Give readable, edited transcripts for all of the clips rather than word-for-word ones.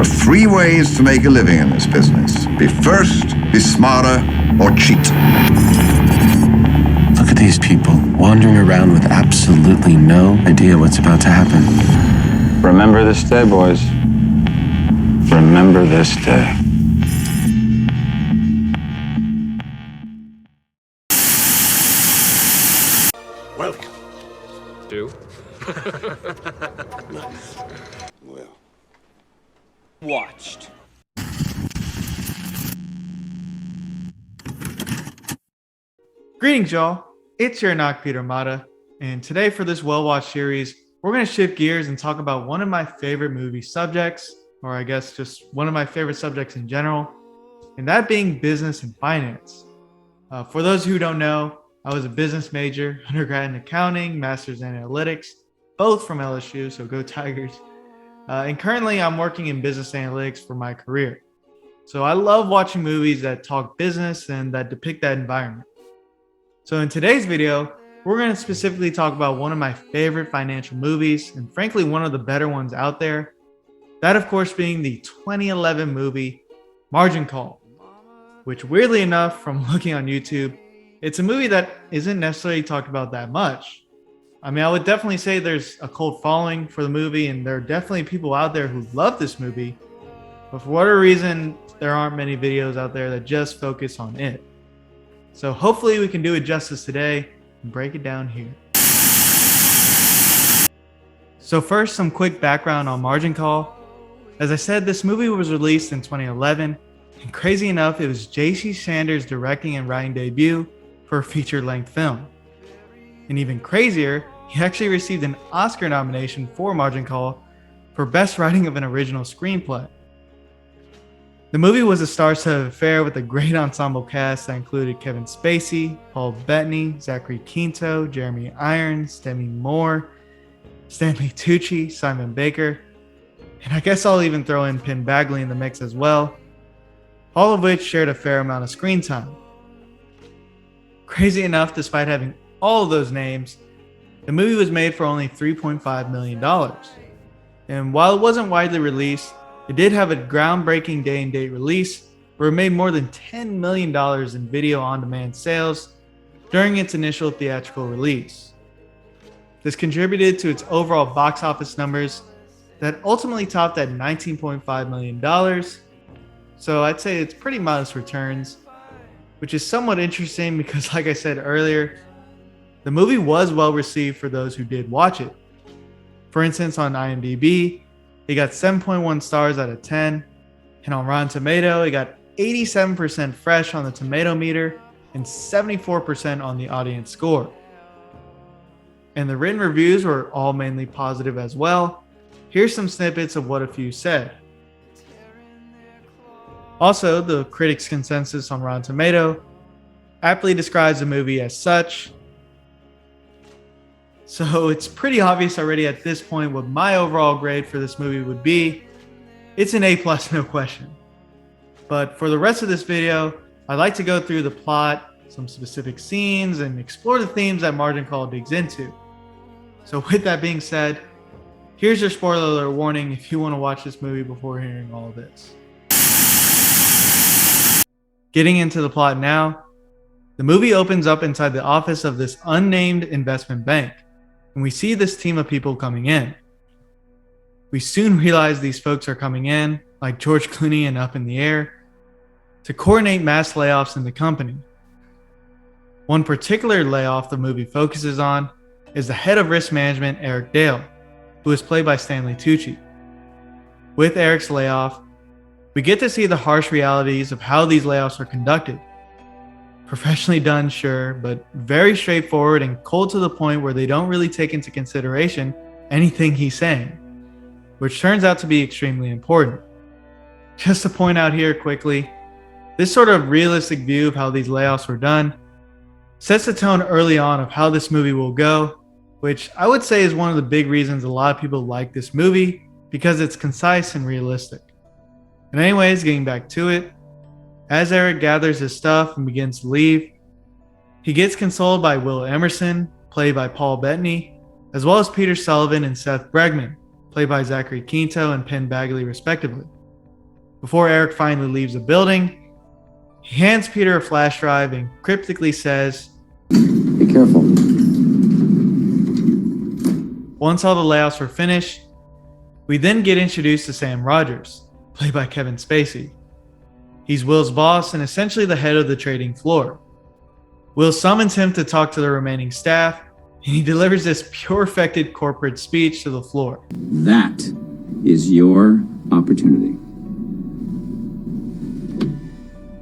are three ways to make a living in this business. Be first, be smarter, or cheat. Look at these people wandering around with absolutely no idea what's about to happen. Remember this day, boys. Remember this day. Welcome to Well, Watched. Greetings, y'all. It's your Knock Peter Mata, and today for this well-watched series, we're going to shift gears and talk about one of my favorite movie subjects, or I guess just one of my favorite subjects in general, and that being business and finance. For those who don't know, I was a business major, undergrad in accounting, master's in analytics, both from LSU, so go Tigers. And currently I'm working in business analytics for my career. So I love watching movies that talk business and that depict that environment. So in today's video, we're going to specifically talk about one of my favorite financial movies, and frankly, one of the better ones out there. That, of course, being the 2011 movie Margin Call, which weirdly enough, from looking on YouTube, it's a movie that isn't necessarily talked about that much. I mean, I would definitely say there's a cult following for the movie, and there are definitely people out there who love this movie, but for whatever reason, there aren't many videos out there that just focus on it. So hopefully we can do it justice today and break it down here. So first, some quick background on Margin Call. As I said, this movie was released in 2011, and crazy enough, it was J.C. Sanders' directing and writing debut for a feature-length film. And even crazier, he actually received an Oscar nomination for Margin Call for Best Writing of an Original Screenplay. The movie was a star-studded affair with a great ensemble cast that included Kevin Spacey, Paul Bettany, Zachery Quinto, Jeremy Irons, Demi Moore, Stanley Tucci, Simon Baker, and I guess I'll even throw in Penn Badgley in the mix as well, all of which shared a fair amount of screen time. Crazy enough, despite having all of those names, the movie was made for only $3.5 million. And while it wasn't widely released, it did have a groundbreaking day and date release where it made more than $10 million in video on demand sales during its initial theatrical release. This contributed to its overall box office numbers that ultimately topped at $19.5 million. So I'd say it's pretty modest returns, which is somewhat interesting because, like I said earlier, the movie was well received for those who did watch it. For instance, on IMDb, it got 7.1 stars out of 10, and on Rotten Tomato, it got 87% fresh on the tomato meter and 74% on the audience score. And the written reviews were all mainly positive as well. Here's some snippets of what a few said. Also, the critics' consensus on Rotten Tomato aptly describes the movie as such. So it's pretty obvious already at this point what my overall grade for this movie would be. It's an A+, no question. But for the rest of this video, I'd like to go through the plot, some specific scenes, and explore the themes that Margin Call digs into. So with that being said, here's your spoiler alert warning if you want to watch this movie before hearing all of this. Getting into the plot now, the movie opens up inside the office of this unnamed investment bank, and we see this team of people coming in. We soon realize these folks are coming in, like George Clooney and Up in the Air, to coordinate mass layoffs in the company. One particular layoff the movie focuses on is the head of risk management, Eric Dale, who is played by Stanley Tucci. With Eric's layoff, we get to see the harsh realities of how these layoffs are conducted. Professionally done, sure, but very straightforward and cold to the point where they don't really take into consideration anything he's saying, which turns out to be extremely important. Just to point out here quickly, this sort of realistic view of how these layoffs were done sets the tone early on of how this movie will go, which I would say is one of the big reasons a lot of people like this movie, because it's concise and realistic. And anyways, getting back to it, as Eric gathers his stuff and begins to leave, he gets consoled by Will Emerson, played by Paul Bettany, as well as Peter Sullivan and Seth Bregman, played by Zachery Quinto and Penn Badgley respectively. Before Eric finally leaves the building, he hands Peter a flash drive and cryptically says, Be careful. once all the layouts were finished, we then get introduced to Sam Rogers, played by Kevin Spacey. He's Will's boss and essentially the head of the trading floor. Will summons him to talk to the remaining staff, and he delivers this pure-affected corporate speech to the floor. That is your opportunity.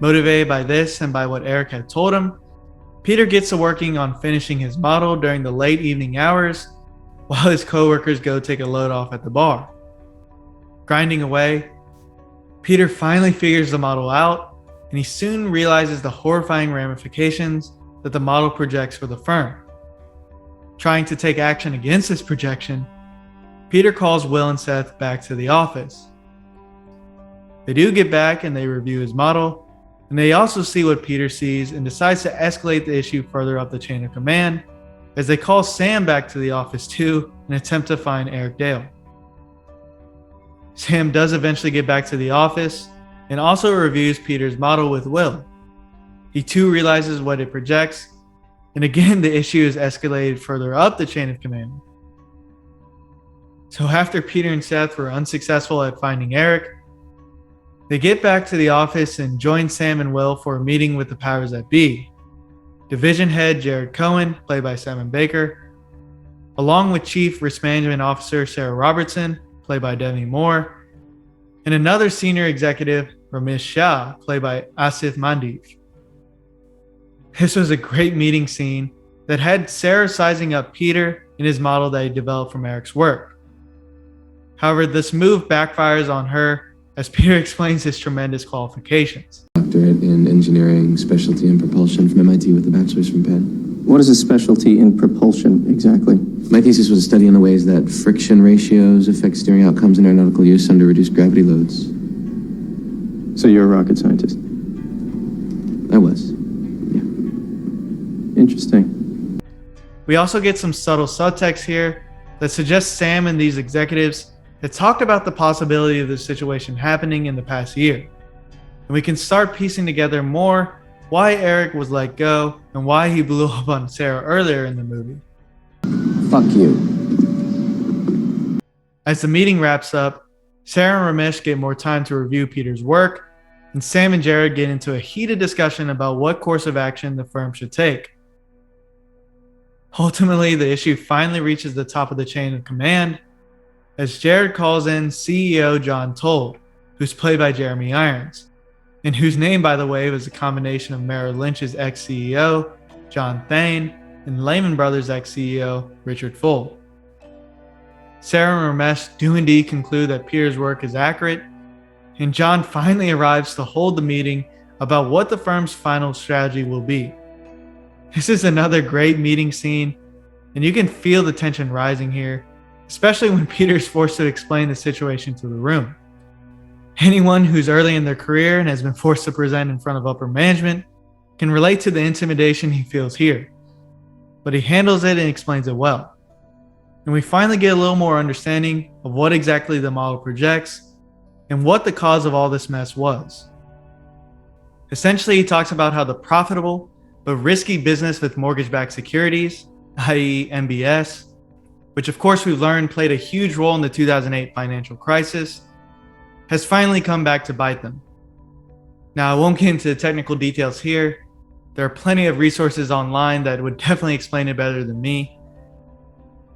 Motivated by this and by what Eric had told him, Peter gets to working on finishing his model during the late evening hours while his coworkers go take a load off at the bar. Grinding away, Peter finally figures the model out, and he soon realizes the horrifying ramifications that the model projects for the firm. Trying to take action against this projection, Peter calls Will and Seth back to the office. They do get back and they review his model, and they also see what Peter sees and decides to escalate the issue further up the chain of command as they call Sam back to the office too and attempt to find Eric Dale. Sam does eventually get back to the office and also reviews Peter's model with Will. He too realizes what it projects, and again the issue is escalated further up the chain of command. So after Peter and Seth were unsuccessful at finding Eric, they get back to the office and join Sam and Will for a meeting with the powers that be. Division head Jared Cohen, played by Simon Baker, along with Chief Risk Management Officer Sarah Robertson, played by Demi Moore, and another senior executive, Ramesh Shah, played by Asif Mandeep. This was a great meeting scene that had Sarah sizing up Peter in his model that he developed from Eric's work. However, this move backfires on her as Peter explains his tremendous qualifications. Doctorate in engineering, specialty in propulsion from MIT with a bachelor's from Penn. What is a specialty in propulsion exactly? My thesis was a study on the ways that friction ratios affect steering outcomes in aeronautical use under reduced gravity loads. So you're a rocket scientist? I was. Interesting. We also get some subtle subtext here that suggests Sam and these executives had talked about the possibility of this situation happening in the past year. And we can start piecing together more why Eric was let go and why he blew up on Sarah earlier in the movie. Fuck you. As the meeting wraps up, Sarah and Ramesh get more time to review Peter's work, and Sam and Jared get into a heated discussion about what course of action the firm should take. Ultimately, the issue finally reaches the top of the chain of command as Jared calls in CEO John Told, who's played by Jeremy Irons, and whose name, by the way, was a combination of Merrill Lynch's ex-CEO, John Thain, and Lehman Brothers ex-CEO, Richard Fuld. Sarah and Ramesh do indeed conclude that Peter's work is accurate, and John finally arrives to hold the meeting about what the firm's final strategy will be. This is another great meeting scene, and you can feel the tension rising here, especially when Peter is forced to explain the situation to the room. Anyone who's early in their career and has been forced to present in front of upper management can relate to the intimidation he feels here, but he handles it and explains it well. And we finally get a little more understanding of what exactly the model projects and what the cause of all this mess was. Essentially, he talks about how the profitable but risky business with mortgage-backed securities, i.e. MBS, which of course we've learned played a huge role in the 2008 financial crisis, has finally come back to bite them. Now, I won't get into the technical details here. There are plenty of resources online that would definitely explain it better than me.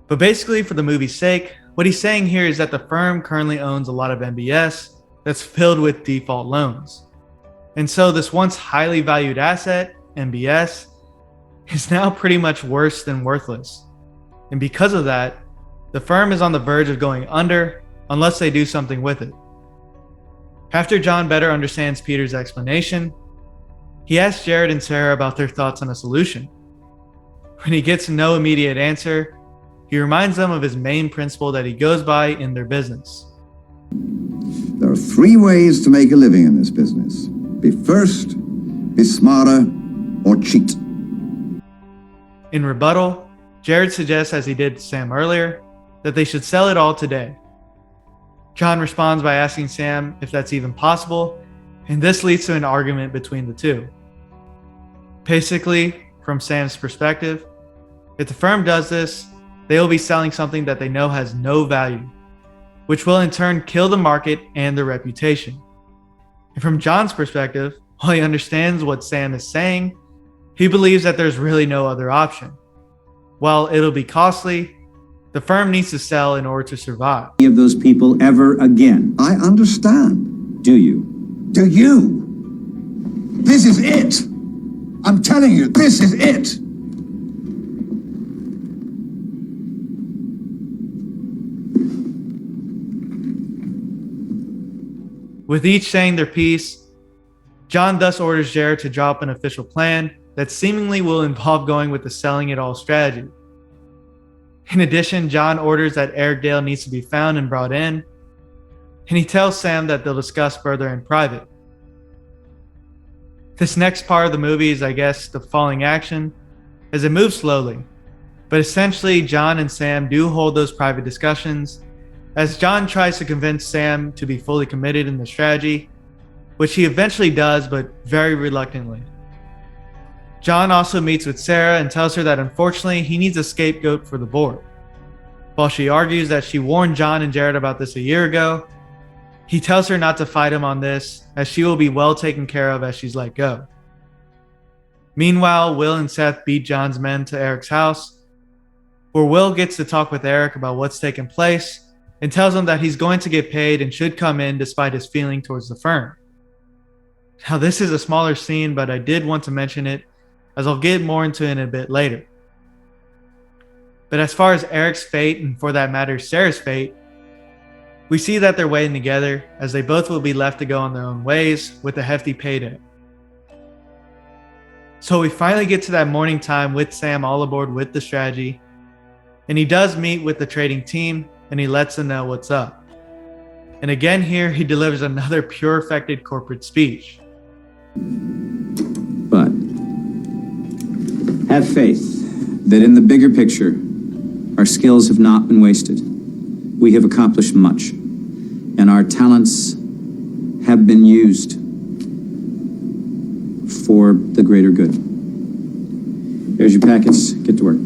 But basically, for the movie's sake, what he's saying here is that the firm currently owns a lot of MBS that's filled with default loans. And so this once highly valued asset, MBS, is now pretty much worse than worthless. And because of that, the firm is on the verge of going under unless they do something with it. After John better understands Peter's explanation, he asks Jared and Sarah about their thoughts on a solution. When he gets no immediate answer, he reminds them of his main principle that he goes by in their business. There are three ways to make a living in this business. Be first, be smarter, or cheat. In rebuttal, Jared suggests, as he did to Sam earlier, that they should sell it all today. John responds by asking Sam if that's even possible, and this leads to an argument between the two. Basically, from Sam's perspective, if the firm does this, they will be selling something that they know has no value, which will in turn kill the market and their reputation. And from John's perspective, while he understands what Sam is saying, he believes that there's really no other option. While it'll be costly, the firm needs to sell in order to survive. Of those people ever again. I understand. Do you? Do you? This is it. I'm telling you, this is it. With each saying their piece, John thus orders Jared to drop an official plan that seemingly will involve going with the selling it all strategy. In addition, John orders that Eric Dale needs to be found and brought in, and he tells Sam that they'll discuss further in private. This next part of the movie is, I guess, the falling action, as it moves slowly, but essentially John and Sam do hold those private discussions, as John tries to convince Sam to be fully committed in the strategy, which he eventually does, but very reluctantly. John also meets with Sarah and tells her that unfortunately he needs a scapegoat for the board. While she argues that she warned John and Jared about this a year ago, he tells her not to fight him on this, as she will be well taken care of as she's let go. Meanwhile, Will and Seth beat John's men to Eric's house, where Will gets to talk with Eric about what's taken place and tells him that he's going to get paid and should come in despite his feeling towards the firm. Now, this is a smaller scene, but I did want to mention it, as I'll get more into it in a bit later. But as far as Eric's fate, and for that matter Sarah's fate, we see that they're waiting together, as they both will be left to go on their own ways with a hefty payday. So we finally get to that morning time with Sam all aboard with the strategy, and he does meet with the trading team and he lets them know what's up. And again here he delivers another pure affected corporate speech. But have faith that in the bigger picture, our skills have not been wasted. We have accomplished much, and our talents have been used for the greater good. Here's your packets. Get to work.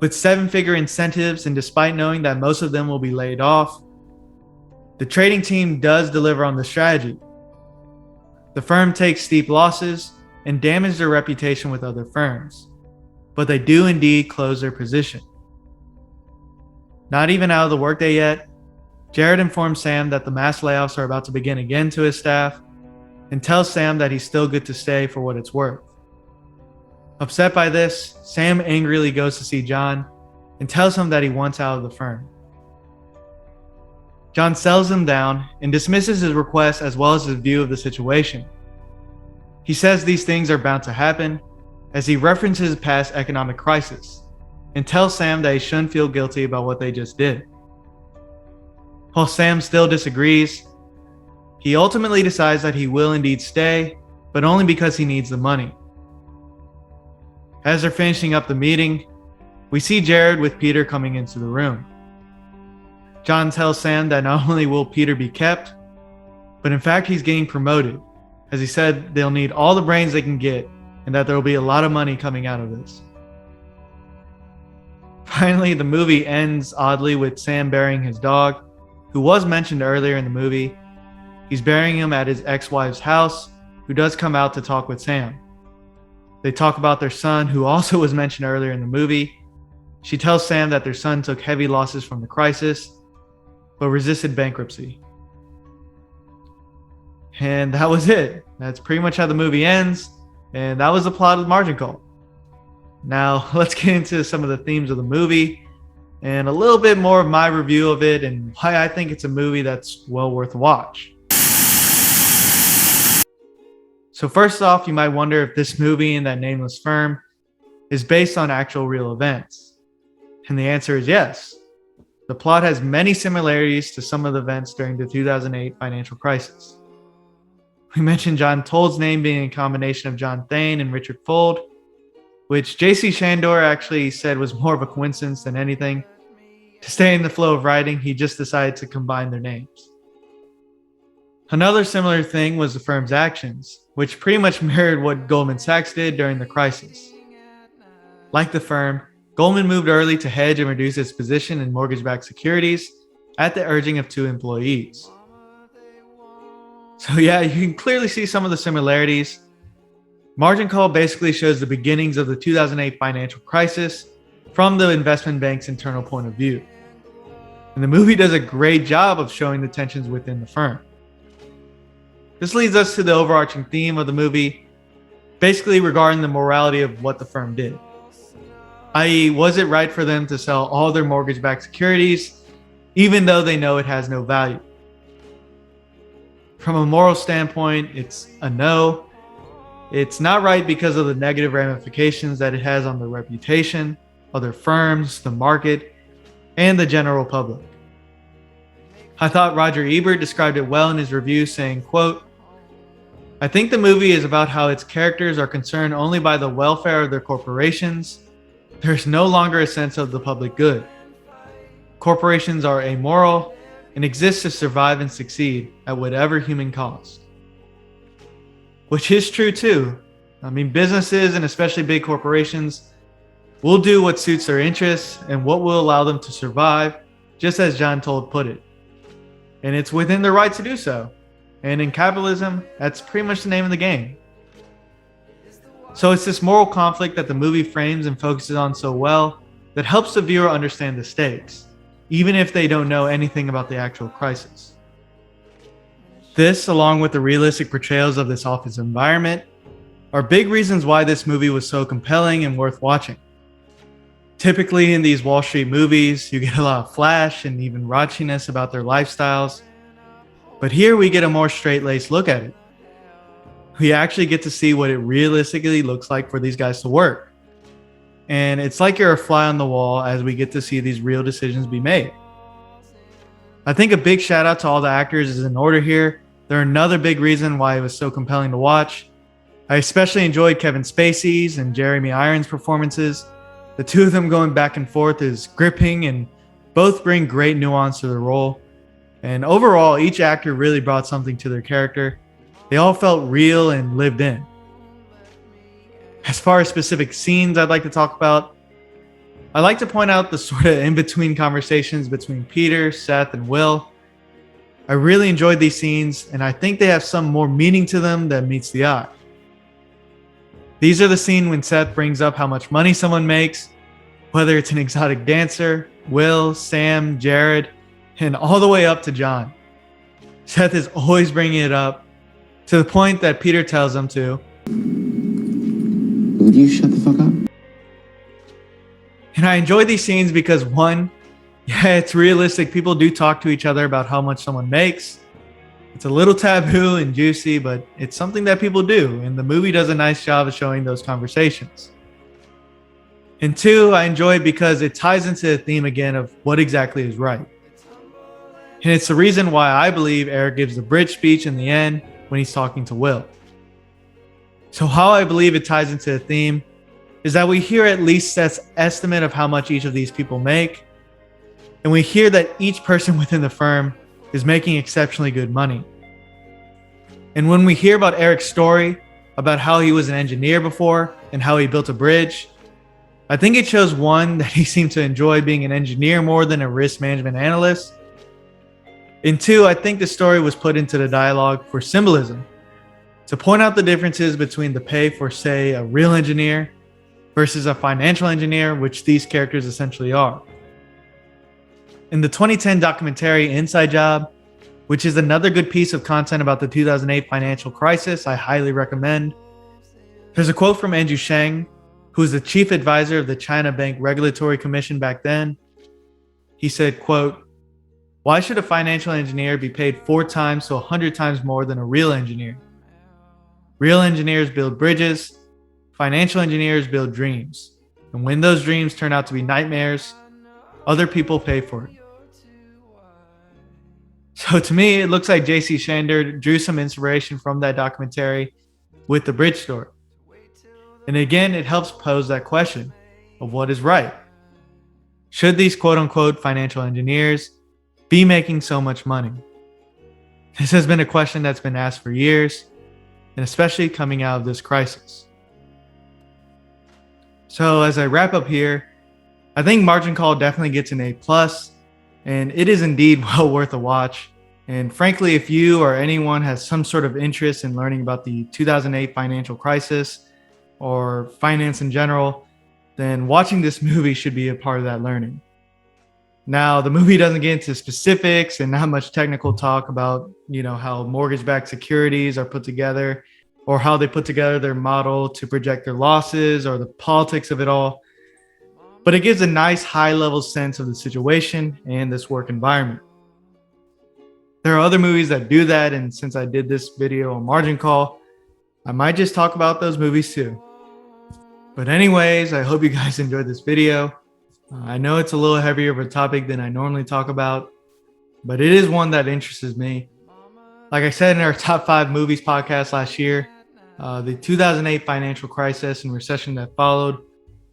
With 7-figure incentives, and despite knowing that most of them will be laid off, the trading team does deliver on the strategy. The firm takes steep losses and damage their reputation with other firms, but they do indeed close their position. Not even out of the workday yet, Jared informs Sam that the mass layoffs are about to begin again to his staff, and tells Sam that he's still good to stay for what it's worth. Upset by this, Sam angrily goes to see John and tells him that he wants out of the firm. John sells him down and dismisses his request as well as his view of the situation. He says these things are bound to happen, as he references past economic crisis, and tells Sam that he shouldn't feel guilty about what they just did. While Sam still disagrees, he ultimately decides that he will indeed stay, but only because he needs the money. As they're finishing up the meeting, we see Jared with Peter coming into the room. John tells Sam that not only will Peter be kept, but in fact he's getting promoted, as he said they'll need all the brains they can get and that there will be a lot of money coming out of this. Finally, the movie ends oddly with Sam burying his dog, who was mentioned earlier in the movie. He's burying him at his ex-wife's house, who does come out to talk with Sam. They talk about their son, who also was mentioned earlier in the movie. She tells Sam that their son took heavy losses from the crisis, but resisted bankruptcy. And that was it. That's pretty much how the movie ends, and that was the plot of Margin Call. Now, let's get into some of the themes of the movie, and a little bit more of my review of it, and why I think it's a movie that's well worth a watch. So first off, you might wonder if this movie and that nameless firm is based on actual real events. And the answer is yes. The plot has many similarities to some of the events during the 2008 financial crisis. We mentioned John Told's name being a combination of John Thane and Richard Fuld, which J.C. Chandor actually said was more of a coincidence than anything, To stay in the flow of writing, he just decided to combine their names. Another similar thing was the firm's actions, which pretty much mirrored what Goldman Sachs did during the crisis. Like the firm, Goldman moved early to hedge and reduce its position in mortgage-backed securities at the urging of 2 employees. So yeah, you can clearly see some of the similarities. Margin Call basically shows the beginnings of the 2008 financial crisis from the investment bank's internal point of view. And the movie does a great job of showing the tensions within the firm. This leads us to the overarching theme of the movie, basically regarding the morality of what the firm did. I.e., was it right for them to sell all their mortgage-backed securities, even though they know it has no value? From a moral standpoint, it's a no. It's not right because of the negative ramifications that it has on their reputation, other firms, the market, and the general public. I thought Roger Ebert described it well in his review, saying, quote, "I think the movie is about how its characters are concerned only by the welfare of their corporations. There's no longer a sense of the public good. Corporations are amoral and exist to survive and succeed at whatever human cost." Which is true too. I mean, businesses and especially big corporations will do what suits their interests and what will allow them to survive, just as John Told put it. And it's within their right to do so. And in capitalism, that's pretty much the name of the game. So it's this moral conflict that the movie frames and focuses on so well that helps the viewer understand the stakes, even if they don't know anything about the actual crisis. This, along with the realistic portrayals of this office environment, are big reasons why this movie was so compelling and worth watching. Typically in these Wall Street movies, you get a lot of flash and even raunchiness about their lifestyles. But here we get a more straight-laced look at it. We actually get to see what it realistically looks like for these guys to work. And it's like you're a fly on the wall as we get to see these real decisions be made. I think a big shout out to all the actors is in order here. They're another big reason why it was so compelling to watch. I especially enjoyed Kevin Spacey's and Jeremy Irons' performances. The two of them going back and forth is gripping and both bring great nuance to the role. And overall, each actor really brought something to their character. They all felt real and lived in. As far as specific scenes I'd like to talk about, I'd like to point out the sort of in-between conversations between Peter, Seth, and Will. I really enjoyed these scenes, and I think they have some more meaning to them than meets the eye. These are the scenes when Seth brings up how much money someone makes, whether it's an exotic dancer, Will, Sam, Jared, and all the way up to John. Seth is always bringing it up, to the point that Peter tells him to. Would you shut the fuck up? And I enjoy these scenes because one, yeah, it's realistic. People do talk to each other about how much someone makes. It's a little taboo and juicy, but it's something that people do, and the movie does a nice job of showing those conversations. And two, I enjoy it because it ties into the theme again of what exactly is right. And it's the reason why I believe Eric gives the bridge speech in the end when he's talking to Will. So how I believe it ties into the theme is that we hear at least Seth's estimate of how much each of these people make, and we hear that each person within the firm is making exceptionally good money. And when we hear about Eric's story, about how he was an engineer before and how he built a bridge, I think it shows one, that he seemed to enjoy being an engineer more than a risk management analyst. And two, I think the story was put into the dialogue for symbolism, to point out the differences between the pay for, say, a real engineer versus a financial engineer, which these characters essentially are. In the 2010 documentary Inside Job, which is another good piece of content about the 2008 financial crisis I highly recommend, there's a quote from Andrew Sheng, who was the chief advisor of the China Bank Regulatory Commission back then. He said, quote, "Why should a financial engineer be paid 4 times to 100 times more than a real engineer? Real engineers build bridges, financial engineers build dreams. And when those dreams turn out to be nightmares, other people pay for it." So to me, it looks like J.C. Chandor drew some inspiration from that documentary with the bridge story. And again, it helps pose that question of what is right. Should these quote unquote financial engineers be making so much money? This has been a question that's been asked for years, and especially coming out of this crisis. So as I wrap up here, I think Margin Call definitely gets an A+, and it is indeed well worth a watch. And frankly, if you or anyone has some sort of interest in learning about the 2008 financial crisis or finance in general, then watching this movie should be a part of that learning. Now, the movie doesn't get into specifics and not much technical talk about, how mortgage-backed securities are put together or how they put together their model to project their losses or the politics of it all. But it gives a nice high-level sense of the situation and this work environment. There are other movies that do that, and since I did this video on Margin Call, I might just talk about those movies too. But anyways, I hope you guys enjoyed this video. I know it's a little heavier of a topic than I normally talk about, but it is one that interests me. Like I said in our top 5 movies podcast last year, the 2008 financial crisis and recession that followed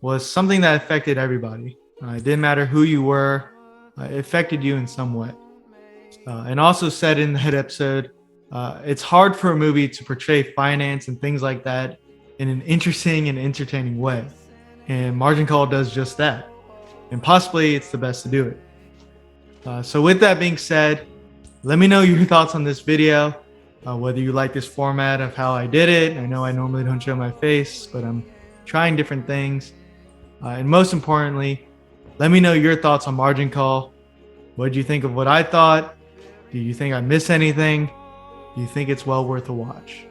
was something that affected everybody. It didn't matter who you were, it affected you in some way. And also said in that episode, it's hard for a movie to portray finance and things like that in an interesting and entertaining way. And Margin Call does just that. And possibly it's the best to do it. So with that being said, let me know your thoughts on this video, whether you like this format of how I did it. I know I normally don't show my face, but I'm trying different things. And most importantly, let me know your thoughts on Margin Call. What did you think of what I thought? Do you think I missed anything? Do you think it's well worth a watch?